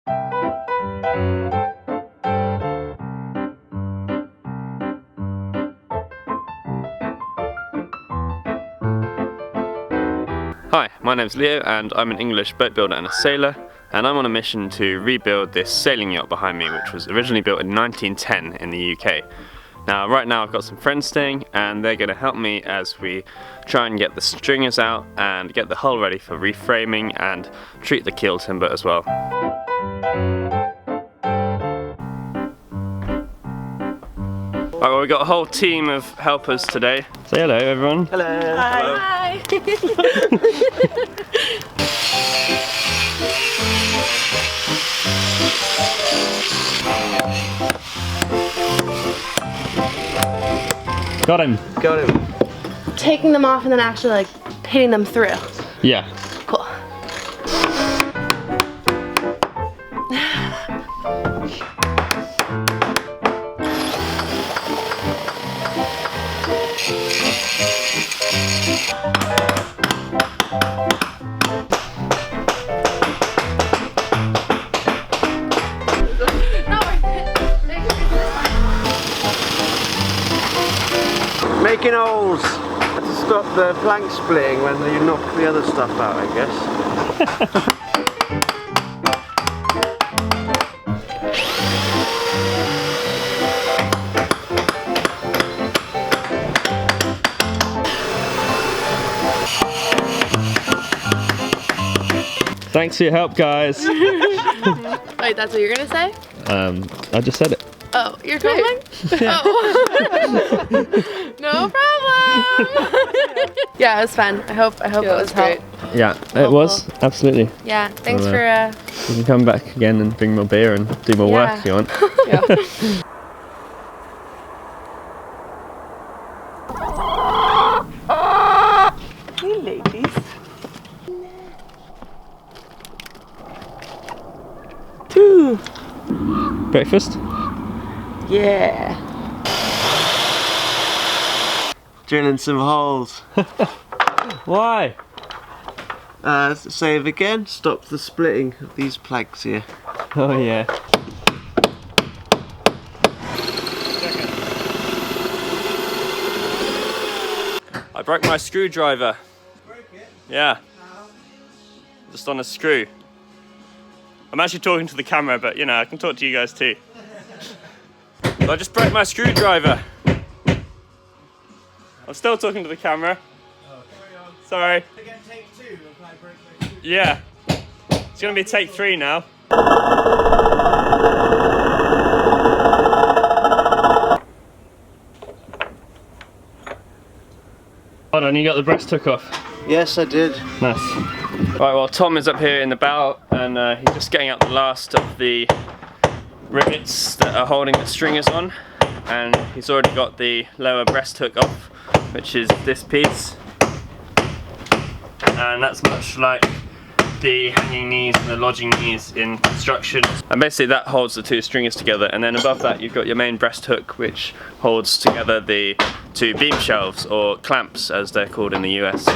Hi, my name's Leo and I'm an English boat builder and a sailor, and I'm on a mission to rebuild this sailing yacht behind me, which was originally built in 1910 in the UK. Now right now I've got some friends staying and they're going to help me as we try and get the stringers out and get the hull ready for reframing and treat the keel timber as well. Alright, well, we've got a whole team of helpers today. Say hello everyone. Hello. Hi. Got him. Got him. Taking them off and then actually like hitting them through. Yeah. Cool. Making holes to stop the plank splitting when you knock the other stuff out, I guess. Thanks for your help, guys. Wait, that's what you're gonna say? I just said it. Oh, you're filming? Oh. No problem. Yeah, it was fun. I hope it was great. Yeah, it was, absolutely. Yeah, thanks Well, for You can come back again and bring more beer and do more work if you want. Yeah. Hey ladies. Two. Breakfast? Yeah. Drilling some holes. Why? Save again, stop the splitting of these planks here. Oh yeah. I broke my screwdriver. Broke it? Yeah. Just on a screw. I'm actually talking to the camera, but you know, I can talk to you guys too. So I just broke my screwdriver. I'm still talking to the camera. Oh, carry on. Sorry. Again, take two if I break my screwdriver. Yeah. It's gonna be take 3 now. Hold on, you got the breast hook off. Yes, I did. Nice. Right, well, Tom is up here in the bow and he's just getting out the last of the rivets that are holding the stringers on, and he's already got the lower breast hook off, which is this piece, and that's much like the hanging knees and the lodging knees in construction, and basically that holds the 2 stringers together, and then above that you've got your main breast hook, which holds together the 2 beam shelves, or clamps as they're called in the US.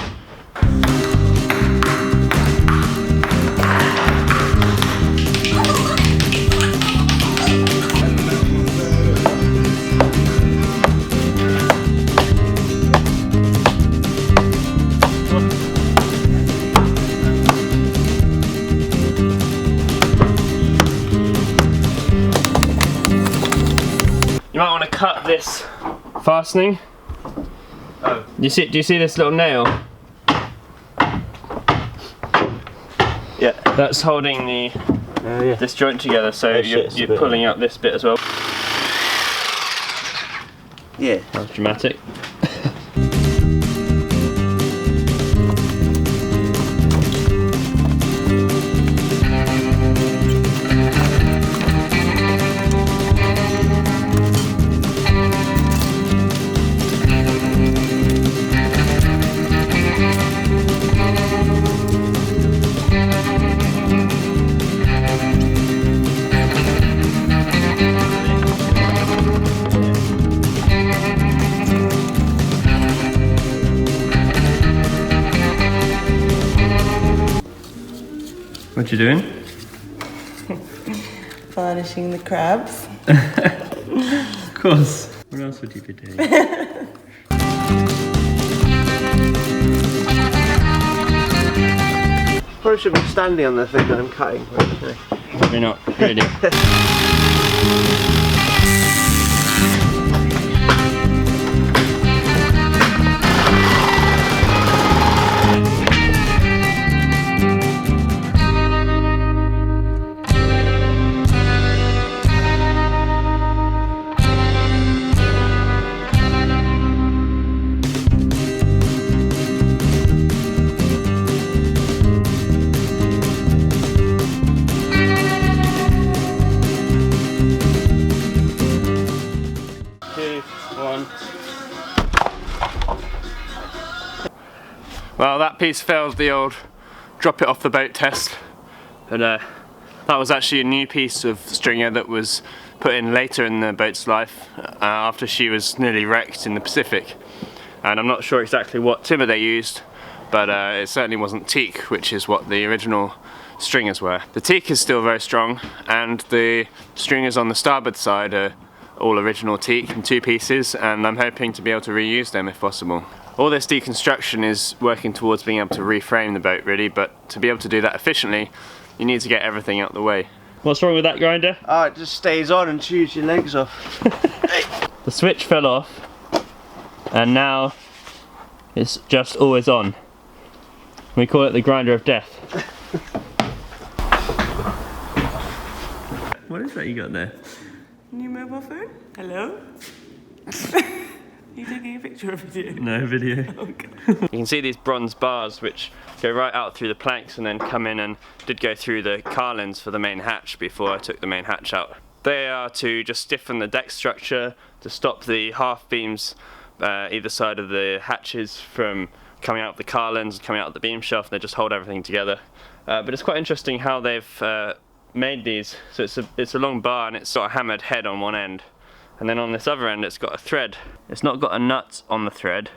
You might want to cut this fastening. Oh. Do you see this little nail? Yeah. That's holding the Yeah. this joint together, so Oh, shit, it's a you're bit- pulling up this bit as well. Yeah. That's dramatic. What you doing? varnishing the crabs. Of course. What else would you be doing? Probably should be standing on the thing that I'm cutting. Okay. We're not really. Well, that piece failed the old drop it off the boat test, but that was actually a new piece of stringer that was put in later in the boat's life after she was nearly wrecked in the Pacific. And I'm not sure exactly what timber they used, but it certainly wasn't teak, which is what the original stringers were. The teak is still very strong, and the stringers on the starboard side are all original teak in 2 pieces, and I'm hoping to be able to reuse them if possible. All this deconstruction is working towards being able to reframe the boat really, but to be able to do that efficiently, you need to get everything out the way. What's wrong with that grinder? Oh, it just stays on and chews your legs off. The switch fell off, and now it's just always on. We call it the grinder of death. What is that you got there? New mobile phone? Hello? Are you taking a picture or video? No, video. Okay. You can see these bronze bars which go right out through the planks and then come in and did go through the carlins for the main hatch before I took the main hatch out. They are to just stiffen the deck structure, to stop the half beams either side of the hatches from coming out of the carlins and coming out of the beam shaft. They just hold everything together. But it's quite interesting how they've made these. So it's a long bar and it's got a hammered head on one end. And then on this other end it's got a thread. It's not got a nut on the thread.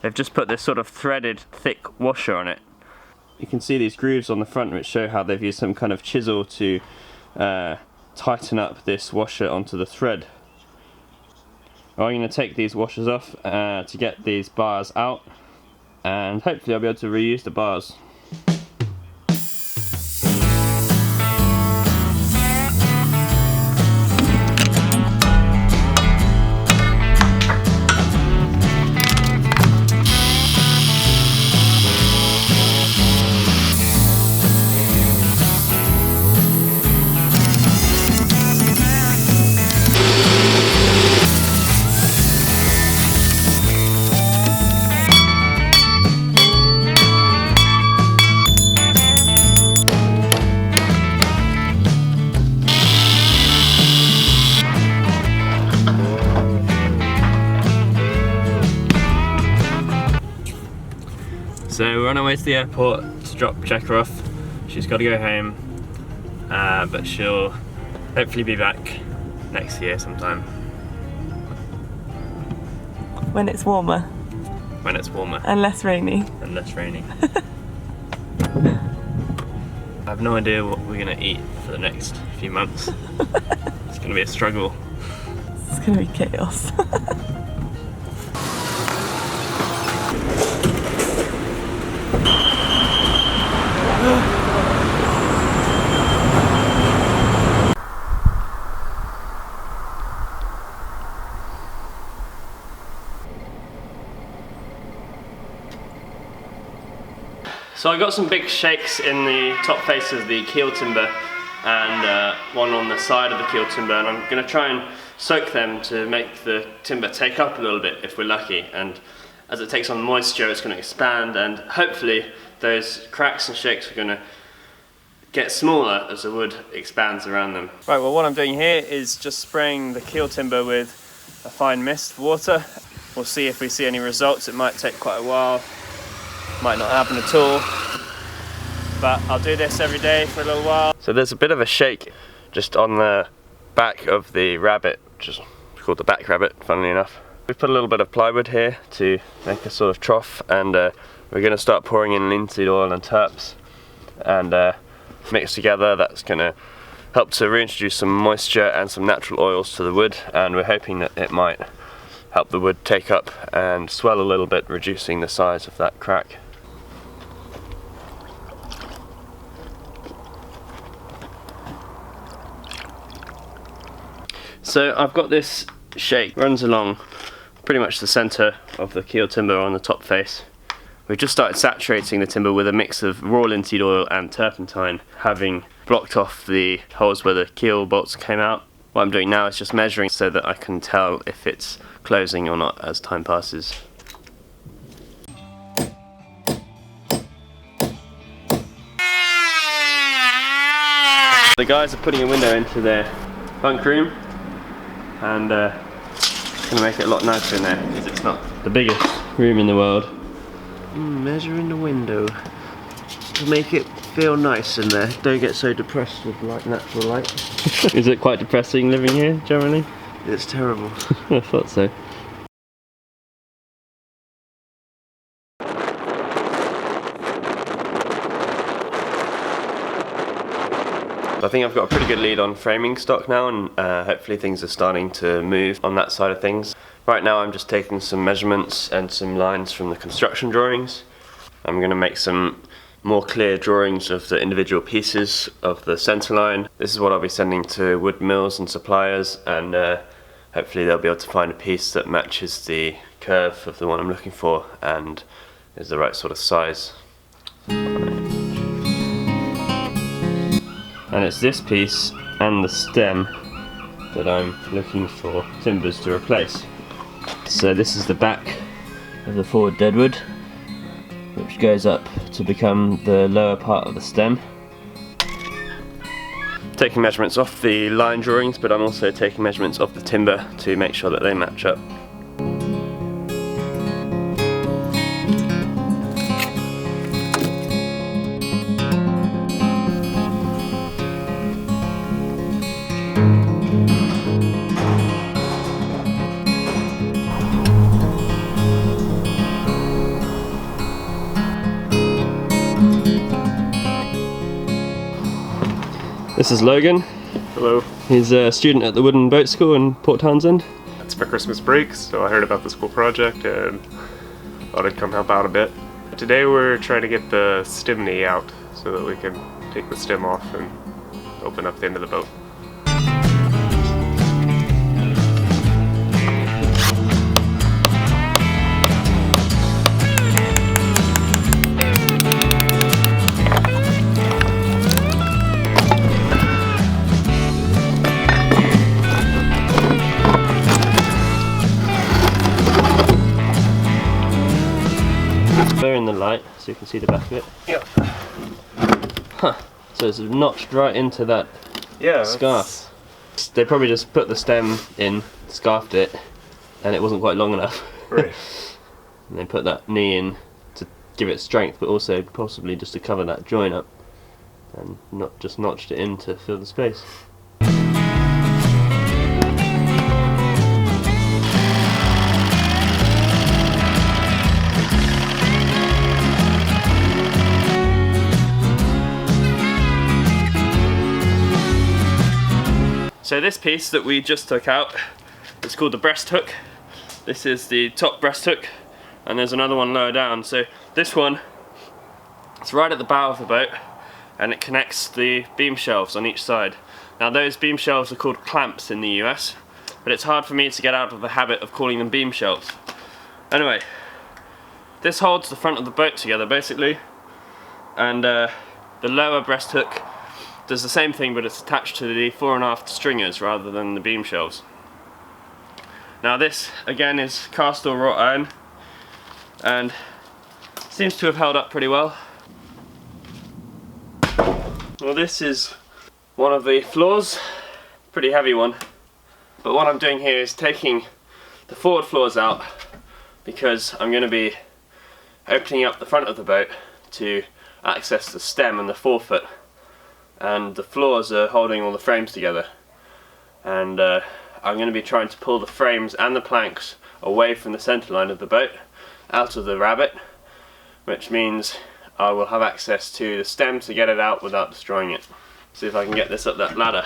They've just put this sort of threaded thick washer on it. You can see these grooves on the front which show how they've used some kind of chisel to tighten up this washer onto the thread. Well, I'm going to take these washers off to get these bars out, and hopefully I'll be able to reuse the bars. So we're on our way to the airport to drop Checker off. She's got to go home, but she'll hopefully be back next year sometime. When it's warmer. When it's warmer. And less rainy. And less rainy. I have no idea what we're going to eat for the next few months. It's going to be a struggle. It's going to be chaos. So I got some big shakes in the top face of the keel timber and one on the side of the keel timber, and I'm going to try and soak them to make the timber take up a little bit if we're lucky, and as it takes on moisture it's going to expand, and hopefully those cracks and shakes are going to get smaller as the wood expands around them. Right, well what I'm doing here is just spraying the keel timber with a fine mist of water. We'll see if we see any results. It might take quite a while. Might not happen at all, but I'll do this every day for a little while. So there's a bit of a shake just on the back of the rabbit, which is called the back rabbit, funnily enough. We've put a little bit of plywood here to make a sort of trough, and we're going to start pouring in linseed oil and terps and mix together. That's going to help to reintroduce some moisture and some natural oils to the wood, and we're hoping that it might help the wood take up and swell a little bit, reducing the size of that crack. So I've got this shake, runs along pretty much the centre of the keel timber on the top face. We've just started saturating the timber with a mix of raw linseed oil and turpentine, having blocked off the holes where the keel bolts came out. What I'm doing now is just measuring so that I can tell if it's closing or not as time passes. The guys are putting a window into their bunk room, and it's going to make it a lot nicer in there because it's not the biggest room in the world. Measuring the window to make it feel nice in there. Don't get so depressed with natural light. Is it quite depressing living here generally? It's terrible. I thought so. I think I've got a pretty good lead on framing stock now, and hopefully things are starting to move on that side of things. Right now I'm just taking some measurements and some lines from the construction drawings. I'm going to make some more clear drawings of the individual pieces of the centre line. This is what I'll be sending to wood mills and suppliers, and hopefully they'll be able to find a piece that matches the curve of the one I'm looking for and is the right sort of size. And it's this piece and the stem that I'm looking for timbers to replace. So this is the back of the forward deadwood, which goes up to become the lower part of the stem. Taking measurements off the line drawings, but I'm also taking measurements of the timber to make sure that they match up. This is Logan. Hello. He's a student at the Wooden Boat School in Port Townsend. It's my Christmas break, so I heard about this cool project and thought I'd come help out a bit. Today we're trying to get the stem knee out so that we can take the stem off and open up the end of the boat. They're in the light, so you can see the back of it. Yeah. Huh. So it's notched right into that scarf. They probably just put the stem in, scarfed it, and it wasn't quite long enough. Right. And they put that knee in to give it strength, but also possibly just to cover that joint up, and not just notched it in to fill the space. So this piece that we just took out is called the breast hook. This is the top breast hook, and there's another one lower down. So this one, it's right at the bow of the boat, and it connects the beam shelves on each side. Now those beam shelves are called clamps in the US, but it's hard for me to get out of the habit of calling them beam shelves. Anyway, this holds the front of the boat together basically, and the lower breast hook does the same thing, but it's attached to the fore and aft stringers rather than the beam shelves. Now this again is cast or wrought iron, and seems to have held up pretty well. Well, this is one of the floors, pretty heavy one, but what I'm doing here is taking the forward floors out because I'm going to be opening up the front of the boat to access the stem and the forefoot. And the floors are holding all the frames together, and I'm going to be trying to pull the frames and the planks away from the centre line of the boat, out of the rabbet, which means I will have access to the stem to get it out without destroying it. See if I can get this up that ladder.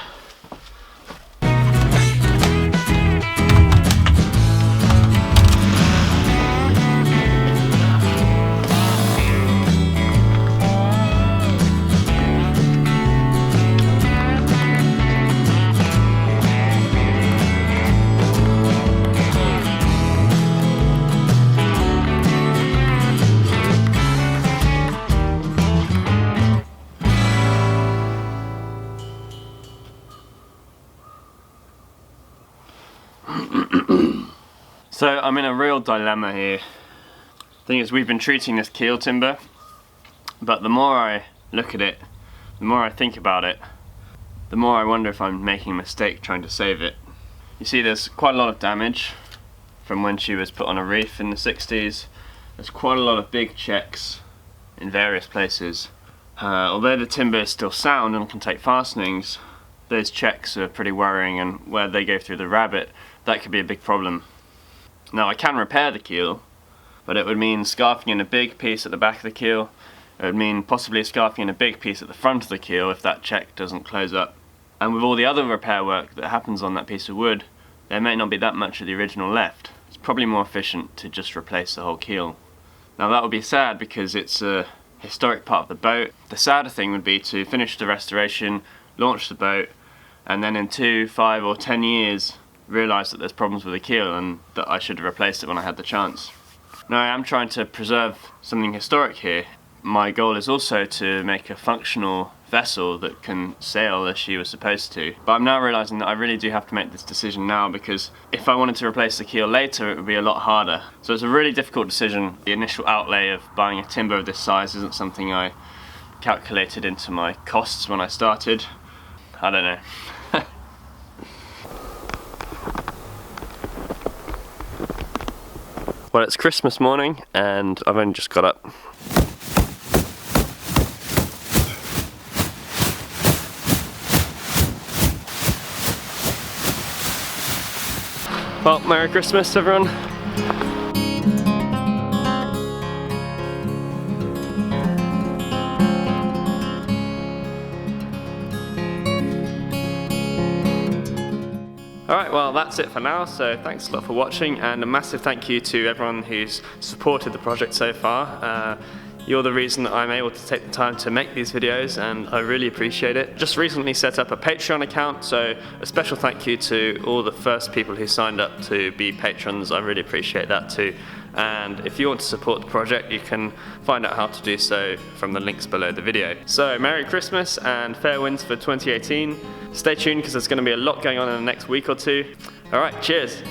So I'm in a real dilemma here. The thing is, we've been treating this keel timber, but the more I look at it, the more I think about it, the more I wonder if I'm making a mistake trying to save it. You see, there's quite a lot of damage from when she was put on a reef in the 60s. There's quite a lot of big checks in various places. Although the timber is still sound and can take fastenings, those checks are pretty worrying, and where they go through the rabbet, that could be a big problem. Now, I can repair the keel, but it would mean scarfing in a big piece at the back of the keel. It would mean possibly scarfing in a big piece at the front of the keel if that check doesn't close up. And with all the other repair work that happens on that piece of wood, there may not be that much of the original left. It's probably more efficient to just replace the whole keel. Now, that would be sad because it's a historic part of the boat. The sadder thing would be to finish the restoration, launch the boat, and then in 2, 5 or 10 years realise that there's problems with the keel and that I should have replaced it when I had the chance. Now, I am trying to preserve something historic here. My goal is also to make a functional vessel that can sail as she was supposed to. But I'm now realising that I really do have to make this decision now, because if I wanted to replace the keel later, it would be a lot harder. So it's a really difficult decision. The initial outlay of buying a timber of this size isn't something I calculated into my costs when I started. I don't know. Well, it's Christmas morning and I've only just got up. Well, Merry Christmas everyone. Alright, well that's it for now, so thanks a lot for watching, and a massive thank you to everyone who's supported the project so far. You're the reason that I'm able to take the time to make these videos, and I really appreciate it. Just recently set up a Patreon account, so a special thank you to all the first people who signed up to be patrons. I really appreciate that too. And if you want to support the project, you can find out how to do so from the links below the video. So Merry Christmas and fair winds for 2018. Stay tuned because there's going to be a lot going on in the next week or two. Alright, cheers!